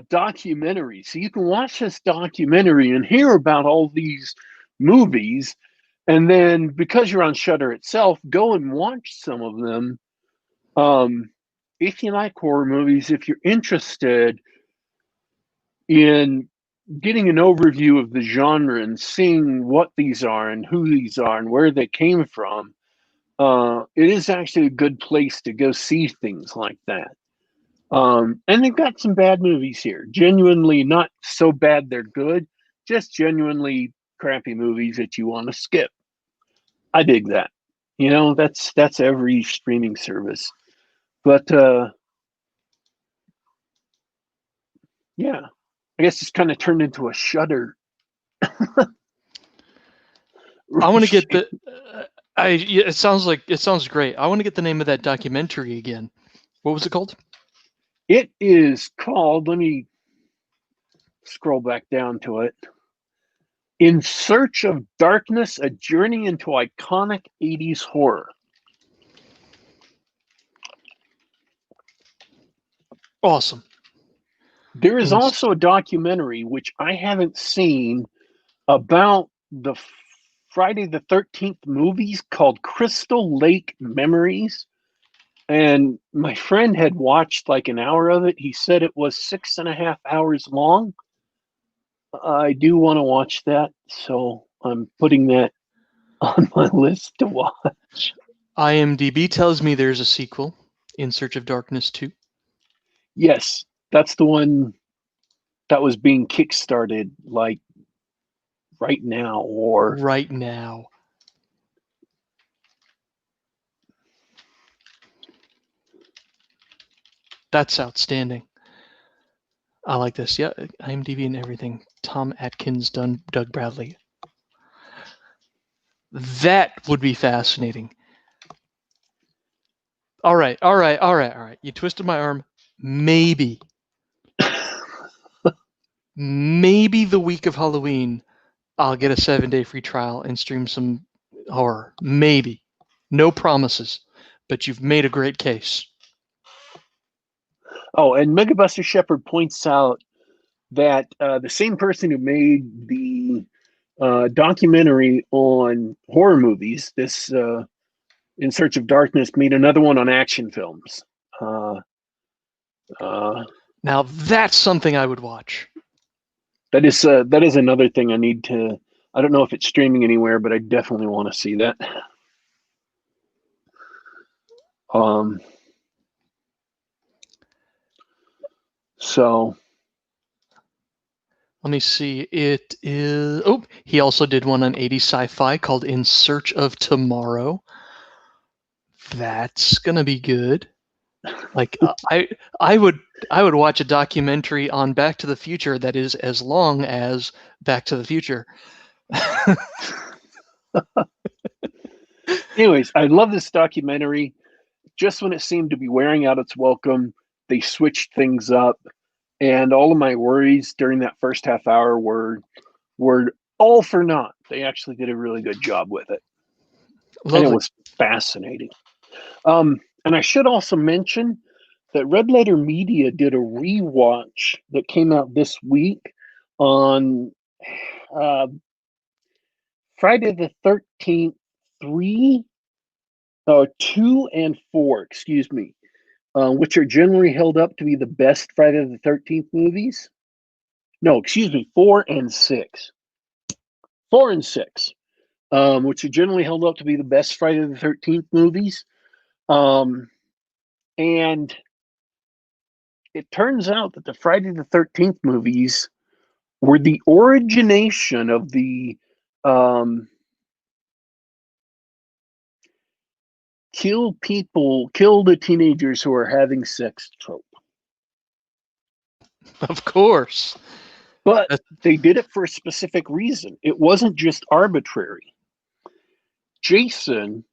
documentary. So you can watch this documentary and hear about all these movies. And then because you're on Shudder itself, go and watch some of them. If you like horror movies, if you're interested in getting an overview of the genre and seeing what these are and who these are and where they came from, it is actually a good place to go see things like that. And they've got some bad movies here. Genuinely not so bad they're good, just genuinely crappy movies that you want to skip. I dig that. You know, that's every streaming service. But yeah, I guess it's kind of turned into a Shudder. I want to get the. It sounds great. I want to get the name of that documentary again. What was it called? It is called, let me scroll back down to it. In Search of Darkness, a journey into iconic 80s horror. Awesome. There is also a documentary, which I haven't seen, about the Friday the 13th movies called Crystal Lake Memories. And my friend had watched like an hour of it. He said it was 6.5 hours long. I do want to watch that, so I'm putting that on my list to watch. IMDb tells me there's a sequel, In Search of Darkness 2. Yes, that's the one that was being kickstarted like right now or right now. That's outstanding. I like this. Yeah, IMDb and everything. Tom Atkins, Doug Bradley. That would be fascinating. All right. You twisted my arm. Maybe the week of Halloween, I'll get a 7-day free trial and stream some horror. Maybe. No promises, but you've made a great case. Oh, and Megabuster Shepherd points out that the same person who made the documentary on horror movies, this In Search of Darkness, made another one on action films. Now that's something I would watch. That is another thing I need to. I don't know if it's streaming anywhere, but I definitely want to see that. So Let me see. It is. Oh, he also did one on 80s sci-fi called In Search of Tomorrow. That's gonna be good. Like I would watch a documentary on Back to the Future that is as long as Back to the Future. Anyways, I love this documentary. Just when it seemed to be wearing out its welcome, they switched things up, and all of my worries during that first half hour were all for naught. They actually did a really good job with it, and it Lovely. was fascinating. And I should also mention that Red Letter Media did a rewatch that came out this week on uh, Friday the 13th, 2 and 4, excuse me, which are generally held up to be the best Friday the 13th movies. No, excuse me, 4 and 6. 4 and 6, which are generally held up to be the best Friday the 13th movies. And it turns out that the Friday the 13th movies were the origination of the kill the teenagers who are having sex trope. Of course. But they did it for a specific reason. It wasn't just arbitrary. Jason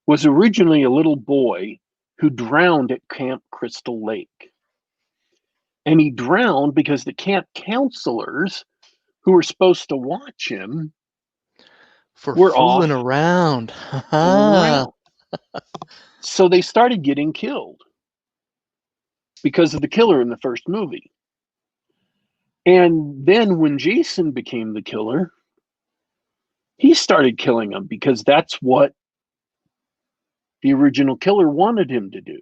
was originally a little boy who drowned at Camp Crystal Lake. And he drowned because the camp counselors who were supposed to watch him were fooling off around. around. So they started getting killed because of the killer in the first movie. And then when Jason became the killer, he started killing them because that's what the original killer wanted him to do.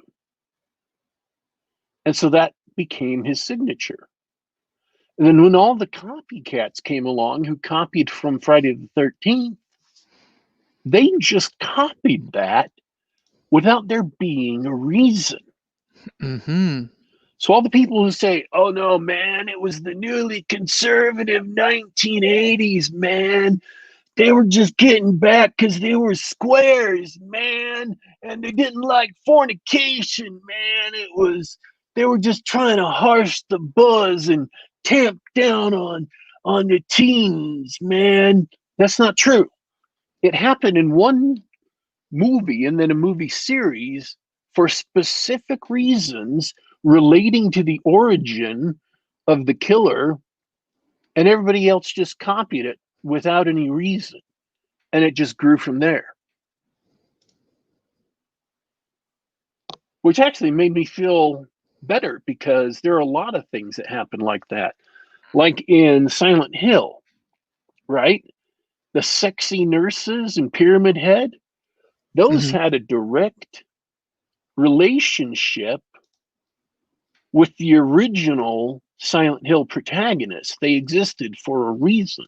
And so that became his signature. And then when all the copycats came along who copied from Friday the 13th, they just copied that without there being a reason. Mm-hmm. So all the people who say, oh no, man, it was the newly conservative 1980s, man. They were just getting back because they were squares, man. And they didn't like fornication, man. They were just trying to harsh the buzz and tamp down on the teens, man. That's not true. It happened in one movie and then a movie series for specific reasons relating to the origin of the killer, and everybody else just copied it without any reason, and it just grew from there, which actually made me feel better because there are a lot of things that happen like that, like in Silent Hill, right? The sexy nurses and Pyramid Head, those had a direct relationship with the original Silent Hill protagonists. They existed for a reason.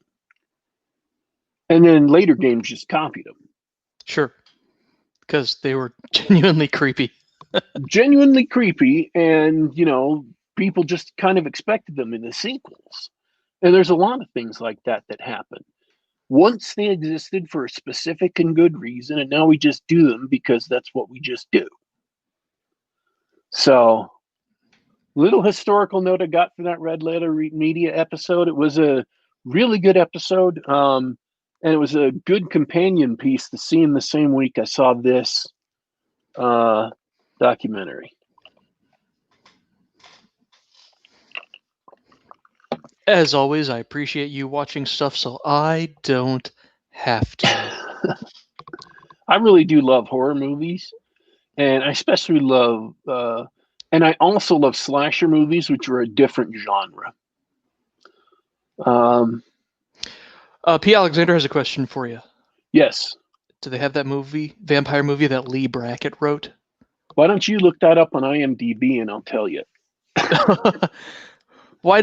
And then later games just copied them. Sure. Because they were genuinely creepy. Genuinely creepy, and, people just kind of expected them in the sequels. And there's a lot of things like that that happen. Once they existed for a specific and good reason, and now we just do them because that's what we just do. So, little historical note I got from that Red Letter Media episode. It was a really good episode, and it was a good companion piece to see in the same week I saw this documentary. As always, I appreciate you watching stuff so I don't have to. I really do love horror movies, and I especially love, and I also love slasher movies, which are a different genre. P. Alexander has a question for you. Yes. Do they have that vampire movie that Lee Brackett wrote? Why don't you look that up on IMDb and I'll tell you. Why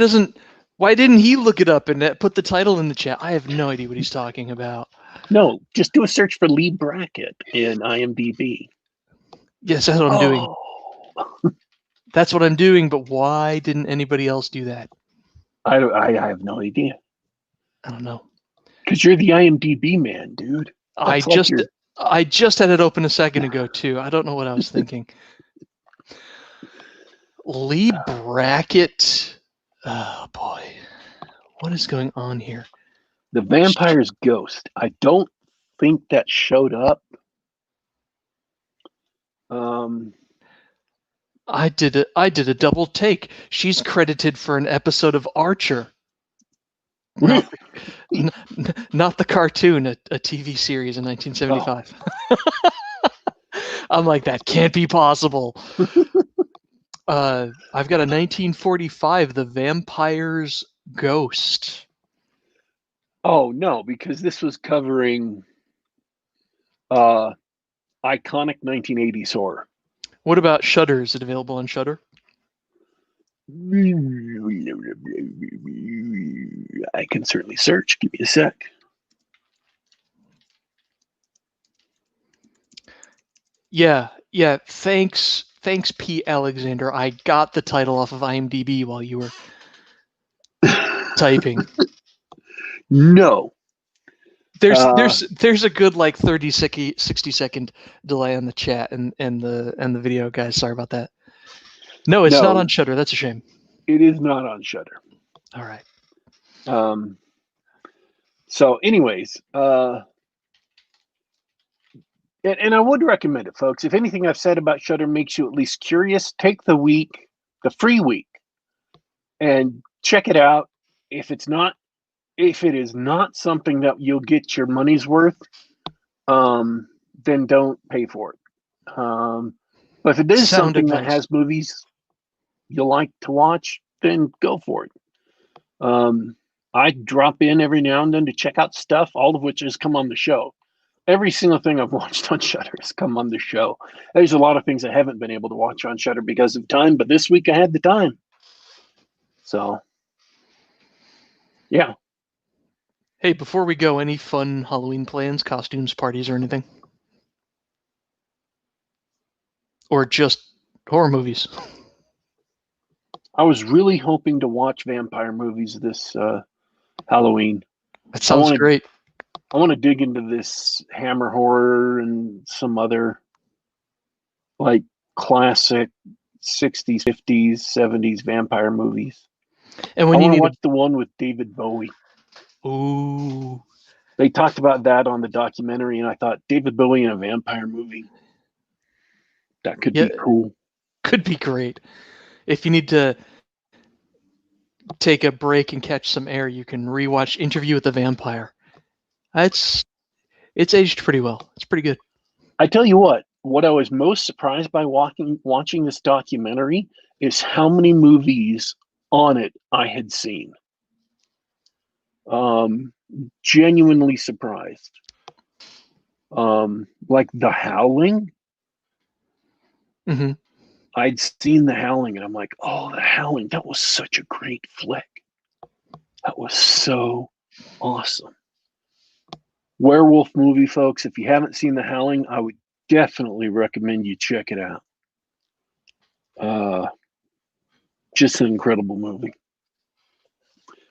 didn't he look it up and put the title in the chat? I have no idea what he's talking about. No, just do a search for Lee Brackett in IMDb. Yes, that's what I'm doing. That's what I'm doing, but why didn't anybody else do that? I have no idea. I don't know. Because you're the IMDb man, dude. I just had it open a second ago too. I don't know what I was thinking. Lee Brackett. Oh boy, what is going on here? The Vampire's Ghost. I don't think that showed up. I did a double take. She's credited for an episode of Archer. Not the cartoon, a TV series in 1975. Oh. I'm like, that can't be possible. I've got a 1945, The Vampire's Ghost. Oh, no, because this was covering iconic 1980s horror. What about Shudder? Is it available on Shudder? I can certainly search. Give me a sec. Yeah. Thanks, P. Alexander. I got the title off of IMDb while you were typing. No. There's a good like 60 second delay on the chat and the video, guys. Sorry about that. No, it's not on Shudder. That's a shame. It is not on Shudder. All right. So anyways, and I would recommend it, folks. If anything I've said about Shudder makes you at least curious, take the free week, and check it out. If it is not something that you'll get your money's worth, then don't pay for it. But if it is something that has movies you like to watch, then go for it. I drop in every now and then to check out stuff, all of which has come on the show. Every single thing I've watched on Shudder has come on the show. There's a lot of things I haven't been able to watch on Shudder because of time, but this week I had the time. So, yeah. Hey, before we go, any fun Halloween plans, costumes, parties, or anything? Or just horror movies? I was really hoping to watch vampire movies this Halloween. That sounds great. I want to dig into this Hammer horror and some other like classic 60s, 50s, 70s vampire movies. And when I want to watch the one with David Bowie. Ooh. They talked about that on the documentary, and I thought David Bowie in a vampire movie. That could be cool. Could be great. If you need to take a break and catch some air, you can rewatch Interview with the Vampire. It's aged pretty well. It's pretty good. I tell you what I was most surprised by watching this documentary is how many movies on it I had seen. Genuinely surprised. Like The Howling. Mm-hmm. I'd seen The Howling and I'm like, oh, The Howling, that was such a great flick. That was so awesome. Werewolf movie, folks. If you haven't seen The Howling, I would definitely recommend you check it out. Just an incredible movie.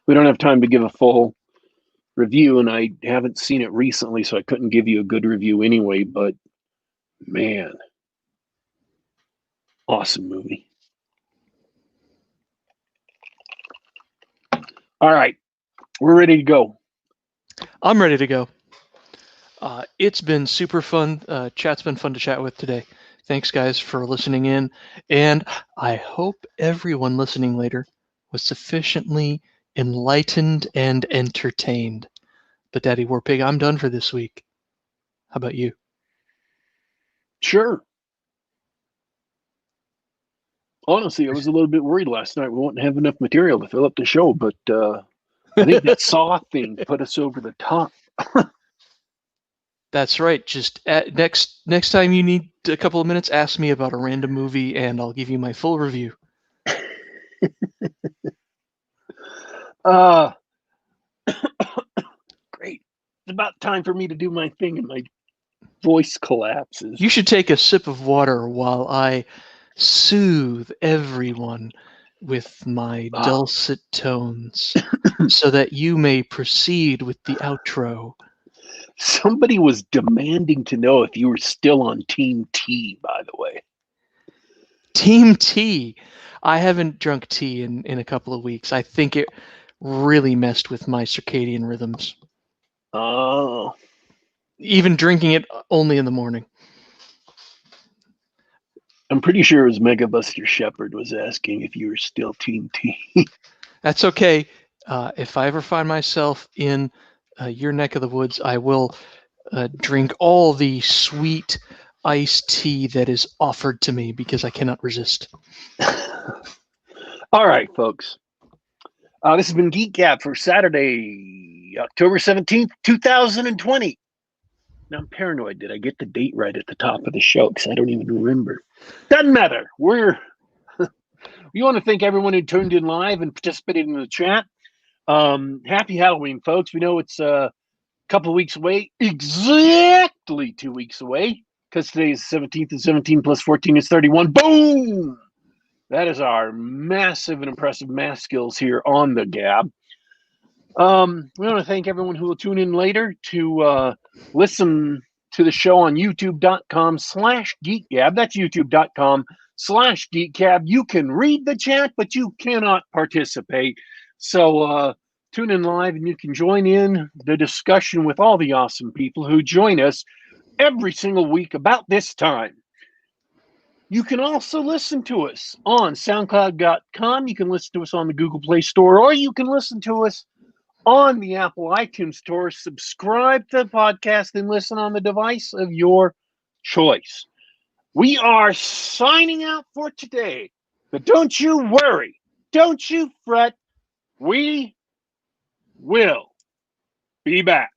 We don't have time to give a full review, and I haven't seen it recently, so I couldn't give you a good review anyway, but man, awesome movie. All right, we're ready to go. I'm ready to go. It's been super fun. Chat's been fun to chat with today. Thanks, guys, for listening in. And I hope everyone listening later was sufficiently enlightened and entertained. But Daddy Warpig, I'm done for this week. How about you? Sure. Honestly, I was a little bit worried last night we wouldn't have enough material to fill up the show, but I think that Saw thing put us over the top. That's right. Just next time you need a couple of minutes, ask me about a random movie, and I'll give you my full review. Great. It's about time for me to do my thing, and my voice collapses. You should take a sip of water while I soothe everyone with my Ah. dulcet tones so that you may proceed with the outro. Somebody was demanding to know if you were still on Team T, by the way. Team T. I haven't drunk tea in a couple of weeks. I think it really messed with my circadian rhythms. Oh. Even drinking it only in the morning. I'm pretty sure it was Mega Buster Shepherd was asking if you were still Team T. That's okay. If I ever find myself in your neck of the woods, I will drink all the sweet iced tea that is offered to me because I cannot resist. All right, folks. This has been Geek Gab for Saturday, October 17th, 2020. Now, I'm paranoid. Did I get the date right at the top of the show? Because I don't even remember. Doesn't matter. We want to thank everyone who tuned in live and participated in the chat. Happy Halloween, folks. We know it's a couple of weeks away, exactly 2 weeks away, because today is 17th, and 17 plus 14 is 31. Boom! That is our massive and impressive math skills here on the Gab. We want to thank everyone who will tune in later to listen to the show on youtube.com/geekgab. That's youtube.com/geekgab. You can read the chat, but you cannot participate. So tune in live and you can join in the discussion with all the awesome people who join us every single week about this time. You can also listen to us on soundcloud.com. You can listen to us on the Google Play Store, or you can listen to us on the Apple iTunes Store. Subscribe to the podcast and listen on the device of your choice. We are signing out for today, but don't you worry. Don't you fret. We will be back.